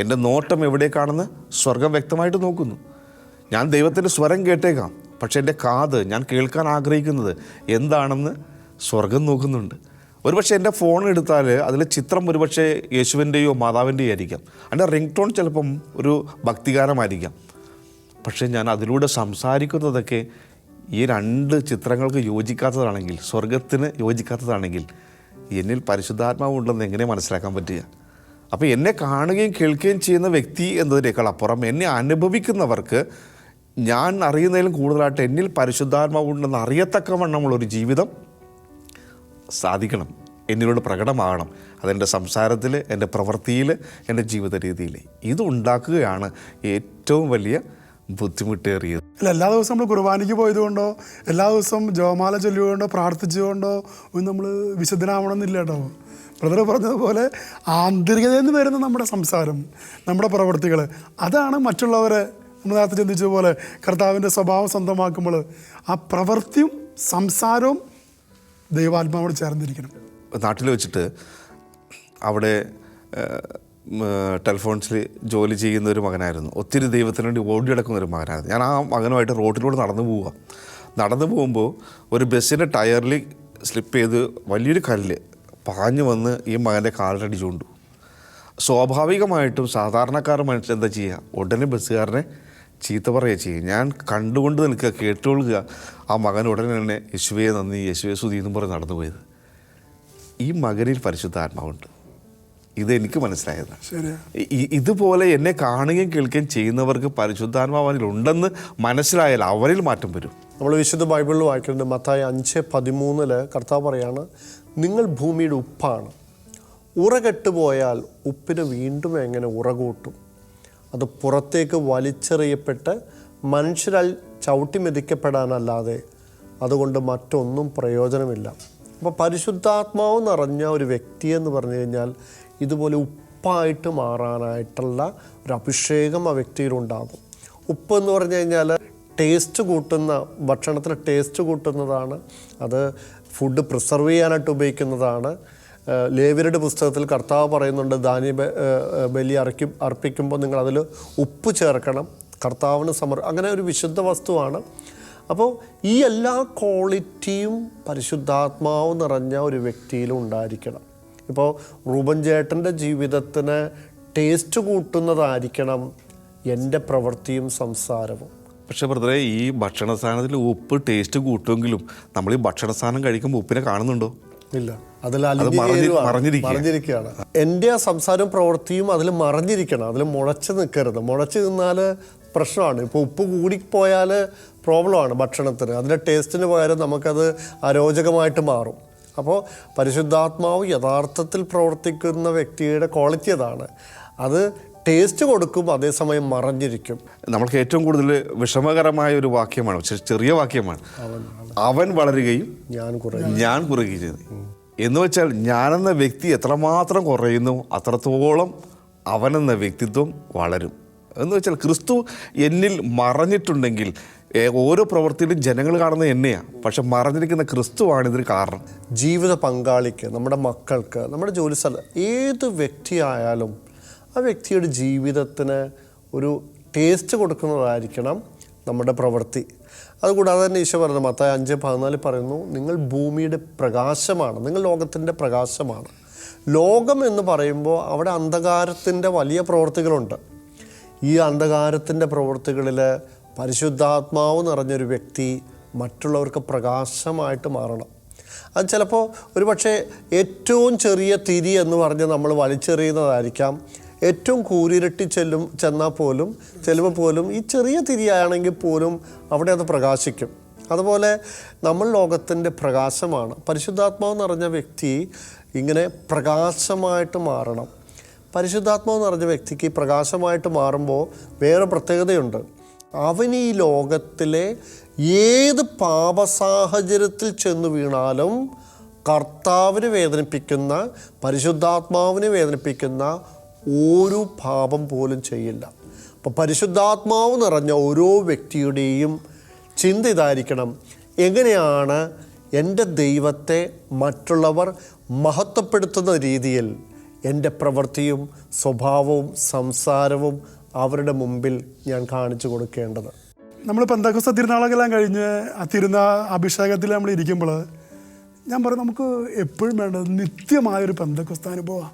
എൻ്റെ നോട്ടം എവിടേക്കാണെന്ന് സ്വർഗം വ്യക്തമായിട്ട് നോക്കുന്നു. ഞാൻ ദൈവത്തിൻ്റെ സ്വരം കേട്ടേക്കാം, പക്ഷേ എൻ്റെ കാത്, ഞാൻ കേൾക്കാൻ ആഗ്രഹിക്കുന്നത് എന്താണെന്ന് സ്വർഗം നോക്കുന്നുണ്ട്. ഒരുപക്ഷെ എൻ്റെ ഫോൺ എടുത്താൽ അതിൽ ചിത്രം ഒരുപക്ഷെ യേശുവിൻ്റെയോ മാതാവിൻ്റെയോ ആയിരിക്കാം. അതിൻ്റെ റിംഗ് ടോൺ ചിലപ്പം ഒരു ഭക്തിഗാനമായിരിക്കാം. പക്ഷേ ഞാൻ അതിലൂടെ സംസാരിക്കുന്നതൊക്കെ ഈ 2 ചിത്രങ്ങൾക്ക് യോജിക്കാത്തതാണെങ്കിൽ, സ്വർഗത്തിന് യോജിക്കാത്തതാണെങ്കിൽ എന്നിൽ പരിശുദ്ധാത്മാവുണ്ടെന്ന് എങ്ങനെ മനസ്സിലാക്കാൻ പറ്റുക? അപ്പോൾ എന്നെ കാണുകയും കേൾക്കുകയും ചെയ്യുന്ന വ്യക്തി എന്നതിനേക്കാൾ അപ്പുറം എന്നെ അനുഭവിക്കുന്നവർക്ക് ഞാൻ അറിയുന്നതിലും കൂടുതലായിട്ട് എന്നിൽ പരിശുദ്ധാത്മാവുണ്ടെന്ന് അറിയത്തക്കവണ്ണമുള്ളൊരു ജീവിതം സാധിക്കണം, എന്നിലൂടെ പ്രകടമാകണം. അതെൻ്റെ സംസാരത്തിൽ, എൻ്റെ പ്രവൃത്തിയിൽ, എൻ്റെ ജീവിത രീതിയിൽ. ഇതുണ്ടാക്കുകയാണ് ഏറ്റവും വലിയ ബുദ്ധിമുട്ടേറിയത്. അല്ല, എല്ലാ ദിവസവും നമ്മൾ കുർബാനയ്ക്ക് പോയതുകൊണ്ടോ എല്ലാ ദിവസവും ജപമാല ചൊല്ലിയുകൊണ്ടോ പ്രാർത്ഥിച്ചുകൊണ്ടോ ഒന്നും നമ്മൾ വിശുദ്ധനാവണമെന്നില്ല കേട്ടോ. ബ്രദർ പറഞ്ഞതുപോലെ ആന്തരികതയിൽ നിന്ന് വരുന്ന നമ്മുടെ സംസാരം, നമ്മുടെ പ്രവൃത്തികൾ, അതാണ് മറ്റുള്ളവരെ നമ്മൾ നേരത്തെ ചിന്തിച്ചതുപോലെ കർത്താവിൻ്റെ സ്വഭാവം സ്വന്തമാക്കുമ്പോൾ ആ പ്രവൃത്തിയും സംസാരവും ദൈവാത്മാവോട് ചേർന്നിരിക്കണം. നാട്ടിൽ വെച്ചിട്ട് അവിടെ ടെലിഫോൺസിൽ ജോലി ചെയ്യുന്ന ഒരു മകനായിരുന്നു. ഒത്തിരി ദൈവത്തിന് വേണ്ടി ഓടിയെടുക്കുന്ന ഒരു മകനായിരുന്നു. ഞാൻ ആ മകനുമായിട്ട് റോഡിലൂടെ നടന്നു പോകുമ്പോൾ ഒരു ബസ്സിൻ്റെ ടയറിൽ സ്ലിപ്പ് ചെയ്ത് വലിയൊരു കല്ല് പാഞ്ഞു വന്ന് ഈ മകൻ്റെ കാലിലടിച്ചുകൊണ്ടു. സ്വാഭാവികമായിട്ടും സാധാരണക്കാർ മനുഷ്യൻ എന്താ ചെയ്യുക? ഉടനെ ബസ്സുകാരനെ ചീത്ത പറയുക ചെയ്യും. ഞാൻ കണ്ടുകൊണ്ട് നിൽക്കുക, കേട്ടുകൊള്ളുക. ആ മകൻ ഉടനെ തന്നെ യേശുവേ നന്ദി, യേശുവേ സ്തുതി എന്നും പറഞ്ഞ് നടന്നു പോയത്. ഈ മകനിൽ പരിശുദ്ധാത്മാവുണ്ട്. ഇതെനിക്ക് മനസ്സിലായതാണ്. ഇതുപോലെ എന്നെ കാണുകയും കേൾക്കുകയും ചെയ്യുന്നവർക്ക് പരിശുദ്ധാത്മാവിലുണ്ടെന്ന് മനസ്സിലായാൽ അവരിൽ മാറ്റം വരും. നമ്മൾ വിശുദ്ധ ബൈബിളിൽ വായിക്കുന്നുണ്ട്. മത്തായി 5:13 കർത്താവ് പറയാണ്, നിങ്ങൾ ഭൂമിയുടെ ഉപ്പാണ്. ഉറകെട്ടുപോയാൽ ഉപ്പിന് വീണ്ടും എങ്ങനെ ഉറകൂട്ടും? അത് പുറത്തേക്ക് വലിച്ചെറിയപ്പെട്ട് മനുഷ്യരാൽ ചവിട്ടി മെതിക്കപ്പെടാനല്ലാതെ അതുകൊണ്ട് മറ്റൊന്നും പ്രയോജനമില്ല. അപ്പോൾ പരിശുദ്ധാത്മാവ് നിറഞ്ഞ ഒരു വ്യക്തി എന്ന് പറഞ്ഞു കഴിഞ്ഞാൽ ഇതുപോലെ ഉപ്പായിട്ട് മാറാനായിട്ടുള്ള ഒരു അഭിഷേകം ആ വ്യക്തിയിലുണ്ടാകും. ഉപ്പ് എന്ന് പറഞ്ഞു കഴിഞ്ഞാൽ ടേസ്റ്റ് കൂട്ടുന്ന, ഭക്ഷണത്തിന് ടേസ്റ്റ് കൂട്ടുന്നതാണ്. അത് ഫുഡ് പ്രിസർവ് ചെയ്യാനായിട്ട് ഉപയോഗിക്കുന്നതാണ്. ലേവ്യരുടെ പുസ്തകത്തിൽ കർത്താവ് പറയുന്നുണ്ട്, ധാന്യ ബലി അർപ്പിക്കുമ്പോൾ നിങ്ങൾ അതിൽ ഉപ്പ് ചേർക്കണം, കർത്താവിന് അങ്ങനെ ഒരു വിശുദ്ധ വസ്തുവാണ്. അപ്പോൾ ഈ എല്ലാ ക്വാളിറ്റിയും പരിശുദ്ധാത്മാവ് നിറഞ്ഞ ഒരു വ്യക്തിയിലും ഉണ്ടായിരിക്കണം. ഇപ്പോൾ റൂബൻ ചേട്ടൻ്റെ ജീവിതത്തിന് ടേസ്റ്റ് കൂട്ടുന്നതായിരിക്കണം എൻ്റെ പ്രവൃത്തിയും സംസാരവും. പക്ഷേ ബ്രദറെ, ഈ ഭക്ഷണ സാധനത്തിൽ ഉപ്പ് ടേസ്റ്റ് കൂട്ടുമെങ്കിലും നമ്മൾ ഈ ഭക്ഷണ സാധനം കഴിക്കുമ്പോൾ ഉപ്പിനെ കാണുന്നുണ്ടോ? ഇല്ല, അതിൽ മറഞ്ഞിരിക്കുകയാണ്. എൻ്റെ ആ സംസാരവും പ്രവൃത്തിയും അതിൽ മറഞ്ഞിരിക്കണം, അതിൽ മുളച്ച് നിൽക്കരുത്. മുളച്ച് നിന്നാൽ പ്രശ്നമാണ്. ഇപ്പോൾ ഉപ്പ് കൂടിപ്പോയാൽ പ്രോബ്ലമാണ് ഭക്ഷണത്തിന്. അതിൻ്റെ ടേസ്റ്റിന് പകരം നമുക്കത് അരോചകമായിട്ട് മാറും. അപ്പോൾ പരിശുദ്ധാത്മാവ് യഥാർത്ഥത്തിൽ പ്രവർത്തിക്കുന്ന വ്യക്തിയുടെ ക്വാളിറ്റി അതാണ്. അത് ടേസ്റ്റ് കൊടുക്കും, അതേസമയം മറഞ്ഞിരിക്കും. നമ്മൾക്ക് ഏറ്റവും കൂടുതൽ വിഷമകരമായ ഒരു വാക്യമാണ്, ചെറിയ വാക്യമാണ്, അവൻ വളരുകയും ഞാൻ കുറയുകയും ചെയ്തു. എന്ന് വെച്ചാൽ ഞാനെന്ന വ്യക്തി എത്രമാത്രം കുറയുന്നു അത്രത്തോളം അവനെന്ന വ്യക്തിത്വം വളരും. എന്ന് വെച്ചാൽ ക്രിസ്തു എന്നിൽ മറഞ്ഞിട്ടുണ്ടെങ്കിൽ ഓരോ പ്രവൃത്തിയിലും ജനങ്ങൾ കാണുന്നത് എന്നെയാണ്, പക്ഷെ മറഞ്ഞിരിക്കുന്ന ക്രിസ്തുവാണ് ഇതിന് കാരണം. ജീവിത പങ്കാളിക്ക്, നമ്മുടെ മക്കൾക്ക്, നമ്മുടെ ജോലിസ്ഥലം, ഏത് വ്യക്തിയായാലും ആ വ്യക്തിയുടെ ജീവിതത്തിന് ഒരു ടേസ്റ്റ് കൊടുക്കുന്നതായിരിക്കണം നമ്മുടെ പ്രവൃത്തി. അതുകൂടാതെ തന്നെ ഈശോ പറഞ്ഞു, മത്തായി 5:14 പറയുന്നു, നിങ്ങൾ ഭൂമിയുടെ പ്രകാശമാണ്, നിങ്ങൾ ലോകത്തിൻ്റെ പ്രകാശമാണ്. ലോകം എന്ന് പറയുമ്പോൾ അവിടെ അന്ധകാരത്തിൻ്റെ വലിയ പ്രവൃത്തികളുണ്ട്. ഈ അന്ധകാരത്തിൻ്റെ പ്രവൃത്തികളിൽ പരിശുദ്ധാത്മാവ് നിറഞ്ഞൊരു വ്യക്തി മറ്റുള്ളവർക്ക് പ്രകാശമായിട്ട് മാറണം. അത് ചിലപ്പോൾ ഒരുപക്ഷെ ഏറ്റവും ചെറിയ തിരി എന്ന് പറഞ്ഞ് നമ്മൾ വലിച്ചെറിയുന്നതായിരിക്കാം. ഏറ്റവും കൂരിരട്ടി ചെല്ലുമ്പോൾ പോലും ഈ ചെറിയ തിരിയാണെങ്കിൽ പോലും അവിടെ അത് പ്രകാശിക്കും. അതുപോലെ നമ്മൾ ലോകത്തിൻ്റെ പ്രകാശമാണ്. പരിശുദ്ധാത്മാവ് നിറഞ്ഞ വ്യക്തി ഇങ്ങനെ പ്രകാശമായിട്ട് മാറണം. പരിശുദ്ധാത്മാവ് നിറഞ്ഞ വ്യക്തിക്ക് പ്രകാശമായിട്ട് മാറുമ്പോൾ വേറെ പ്രത്യേകതയുണ്ട്. അവൻ ഈ ലോകത്തിലെ ഏത് പാപസാഹചര്യത്തിൽ ചെന്ന് വീണാലും കർത്താവിനെ വേദനിപ്പിക്കുന്ന, പരിശുദ്ധാത്മാവിനെ വേദനിപ്പിക്കുന്ന ഒരു പാപം പോലും ചെയ്യില്ല. അപ്പോൾ പരിശുദ്ധാത്മാവ് നിറഞ്ഞ ഓരോ വ്യക്തിയുടെയും ചിന്ത ഇതായിരിക്കണം, എങ്ങനെയാണ് എൻ്റെ ദൈവത്തെ മറ്റുള്ളവർ മഹത്വപ്പെടുത്തുന്ന രീതിയിൽ എൻ്റെ പ്രവൃത്തിയും സ്വഭാവവും സംസാരവും അവരുടെ മുമ്പിൽ ഞാൻ കാണിച്ചു കൊടുക്കേണ്ടത്. നമ്മൾ പെന്തക്കോസ്ത് തിരുനാളെല്ലാം കഴിഞ്ഞ് ആ അഭിഷേകത്തിൽ നമ്മൾ ഇരിക്കുമ്പോൾ ഞാൻ പറയും നമുക്ക് എപ്പോഴും വേണ്ടത് നിത്യമായൊരു പെന്തക്കോസ്ത് അനുഭവമാണ്.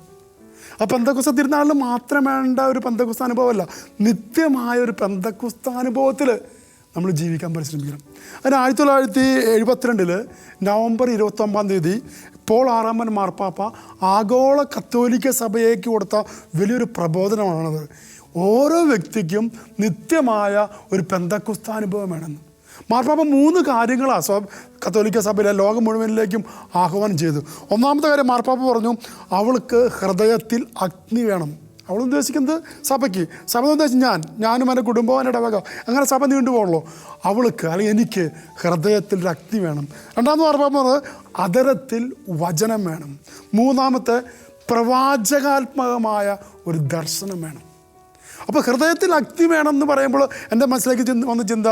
ആ പെന്തക്കോസ്ത് തിരുനാളിൽ മാത്രം വേണ്ട ഒരു പെന്തക്കോസ്ത് അനുഭവമല്ല, നിത്യമായൊരു പെന്തക്കോസ്ത് അനുഭവത്തിൽ നമ്മൾ ജീവിക്കാൻ പരിശ്രമിക്കണം. അതിന് 1972 നവംബർ 29 പോൾ 6 മാർപ്പാപ്പ ആഗോള കത്തോലിക്ക സഭയ്ക്ക് കൊടുത്ത വലിയൊരു പ്രബോധനമാണത്. ഓരോ വ്യക്തിക്കും നിത്യമായ ഒരു പെന്തക്കോസ്ത് അനുഭവം വേണമെന്ന്. മാർപ്പാപ്പ 3 കാര്യങ്ങളാണ് കത്തോലിക്ക സഭയിലെ ലോകം മുഴുവനിലേക്കും ആഹ്വാനം ചെയ്തു. ഒന്നാമത്തെ കാര്യം മാർപ്പാപ്പ പറഞ്ഞു, അവൾക്ക് ഹൃദയത്തിൽ അഗ്നി വേണം. അവൾ ഉദ്ദേശിക്കുന്നത് സഭയ്ക്ക്, സഭ ഉദ്ദേശിച്ച് ഞാനും എൻ്റെ കുടുംബവും എൻ്റെ ഇടവക, അങ്ങനെ സഭ നീണ്ടുപോകുള്ളൂ. അവൾക്ക് അല്ലെങ്കിൽ എനിക്ക് ഹൃദയത്തിൽ ഒരു അഗ്നി വേണം. രണ്ടാമത് മാർപ്പാപ്പ പറഞ്ഞത് അതരത്തിൽ വചനം വേണം. മൂന്നാമത്തെ പ്രവാചകാത്മകമായ ഒരു ദർശനം വേണം. അപ്പോൾ ഹൃദയത്തിൽ അഗ്നി വേണമെന്ന് പറയുമ്പോൾ എൻ്റെ മനസ്സിലേക്ക് വന്ന ചിന്ത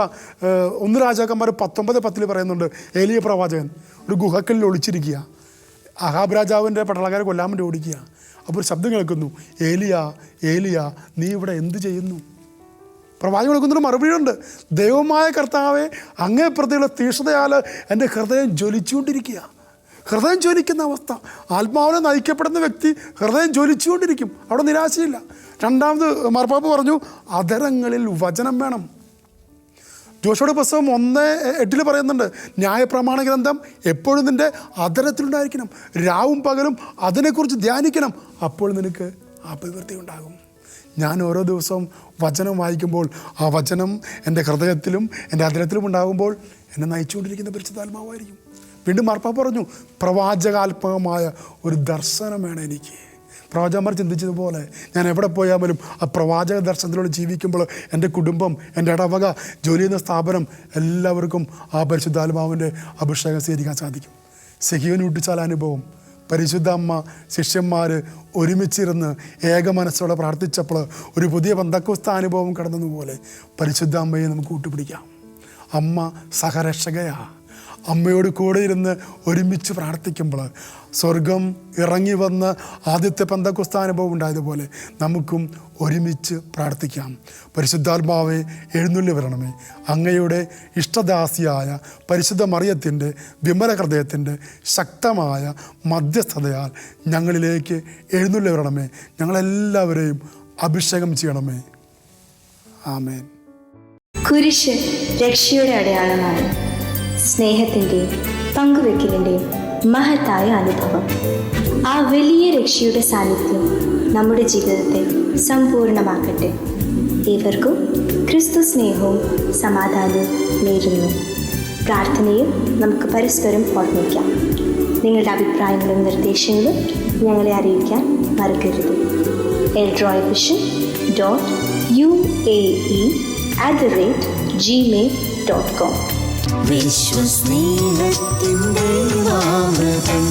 1 രാജാക്കന്മാർ 19:10 പറയുന്നുണ്ട്, ഏലിയ പ്രവാചകൻ ഒരു ഗുഹക്കല്ലിൽ ഒളിച്ചിരിക്കുക, അഹാബ് രാജാവിൻ്റെ പട്ടാളക്കാരെ കൊല്ലാൻ വേണ്ടി ഓടിക്കുക. അപ്പോൾ ഒരു ശബ്ദം കേൾക്കുന്നു, ഏലിയ ഏലിയ നീ ഇവിടെ എന്ത് ചെയ്യുന്നു? പ്രവാചകൻ കൊടുക്കുന്നൊരു മറുപടിയുണ്ട്, ദൈവമായ കർത്താവെ അങ്ങേ പ്രതിയുള്ള തീക്ഷ്ണതയാൽ എൻ്റെ ഹൃദയം ജ്വലിച്ചുകൊണ്ടിരിക്കുക. ഹൃദയം ജ്വലിക്കുന്ന അവസ്ഥ, ആത്മാവിനെ നയിക്കപ്പെടുന്ന വ്യക്തി ഹൃദയം ജ്വലിച്ചുകൊണ്ടിരിക്കും, അവിടെ നിരാശയില്ല. രണ്ടാമത് മാർപ്പാപ്പ പറഞ്ഞു അതരങ്ങളിൽ വചനം വേണം. ജോഷുവയുടെ പുസ്തകം 1:8 പറയുന്നുണ്ട്, ന്യായപ്രമാണ ഗ്രന്ഥം എപ്പോഴും നിൻ്റെ അതരത്തിലുണ്ടായിരിക്കണം, രാവും പകലും അതിനെക്കുറിച്ച് ധ്യാനിക്കണം, അപ്പോൾ നിനക്ക് അഭിവൃദ്ധി ഉണ്ടാകും. ഞാൻ ഓരോ ദിവസവും വചനം വായിക്കുമ്പോൾ ആ വചനം എൻ്റെ ഹൃദയത്തിലും എൻ്റെ അതരത്തിലും ഉണ്ടാകുമ്പോൾ എന്നെ നയിച്ചുകൊണ്ടിരിക്കുന്ന പരിശുദ്ധാത്മാവായിരിക്കും. വീണ്ടും മാർപ്പാപ്പ പറഞ്ഞു, പ്രവാചകാത്മകമായ ഒരു ദർശനം വേണം എനിക്ക്. പ്രവാചകന്മാർ ചിന്തിച്ചതുപോലെ ഞാൻ എവിടെ പോയാലും ആ പ്രവാചക ദർശനത്തിലൂടെ ജീവിക്കുമ്പോൾ എൻ്റെ കുടുംബം, എൻ്റെ ഇടവക, ജോലി ചെയ്യുന്ന സ്ഥാപനം, എല്ലാവർക്കും ആ പരിശുദ്ധാത്മാവിൻ്റെ അഭിഷേകം സ്വീകരിക്കാൻ സാധിക്കും. സെഹിയോൻ ഊട്ടിച്ചാൽ അനുഭവം, പരിശുദ്ധ അമ്മ ശിഷ്യന്മാർ ഒരുമിച്ചിരുന്ന് ഏക മനസ്സോടെ പ്രാർത്ഥിച്ചപ്പോൾ ഒരു പുതിയ പെന്തക്കോസ്ത് അനുഭവം കടന്നതുപോലെ പരിശുദ്ധ അമ്മയെ നമുക്ക് കൂട്ടുപിടിക്കാം. അമ്മ സഹരക്ഷകയാണ്. അമ്മയോട് കൂടെ ഇരുന്ന് ഒരുമിച്ച് പ്രാർത്ഥിക്കുമ്പോൾ സ്വർഗം ഇറങ്ങി വന്ന് ആദ്യത്തെ പെന്തക്കോസ്ത് അനുഭവം ഉണ്ടായതുപോലെ നമുക്കും ഒരുമിച്ച് പ്രാർത്ഥിക്കാം. പരിശുദ്ധാത്മാവെ എഴുന്നള്ളി വരണമേ, അങ്ങയുടെ ഇഷ്ടദാസിയായ പരിശുദ്ധ മറിയത്തിൻ്റെ വിമല ഹൃദയത്തിൻ്റെ ശക്തമായ മധ്യസ്ഥതയാൽ ഞങ്ങളിലേക്ക് എഴുന്നള്ളി വരണമേ, ഞങ്ങളെല്ലാവരെയും അഭിഷേകം ചെയ്യണമേ. ആമേൻ. കുരിശ് രക്ഷയുടെ അടയാളമാണ്. സ്നേഹത്തിൻ്റെയും പങ്കുവെക്കലിൻ്റെയും മഹത്തായ അനുഭവം. ആ വലിയ രക്ഷയുടെ സാന്നിധ്യം നമ്മുടെ ജീവിതത്തെ സമ്പൂർണ്ണമാക്കട്ടെ. ഏവർക്കും ക്രിസ്തു സ്നേഹവും സമാധാനവും നേരുന്നു. പ്രാർത്ഥനയിൽ നമുക്ക് പരസ്പരം ഓർമ്മിക്കാം. നിങ്ങളുടെ അഭിപ്രായങ്ങളും നിർദ്ദേശങ്ങളും ഞങ്ങളെ അറിയിക്കാൻ മറക്കരുത്. eldroyvision.uae@gmail.com. വിശ്വസ്നേഹത്തിൻ്റെ അമൃതം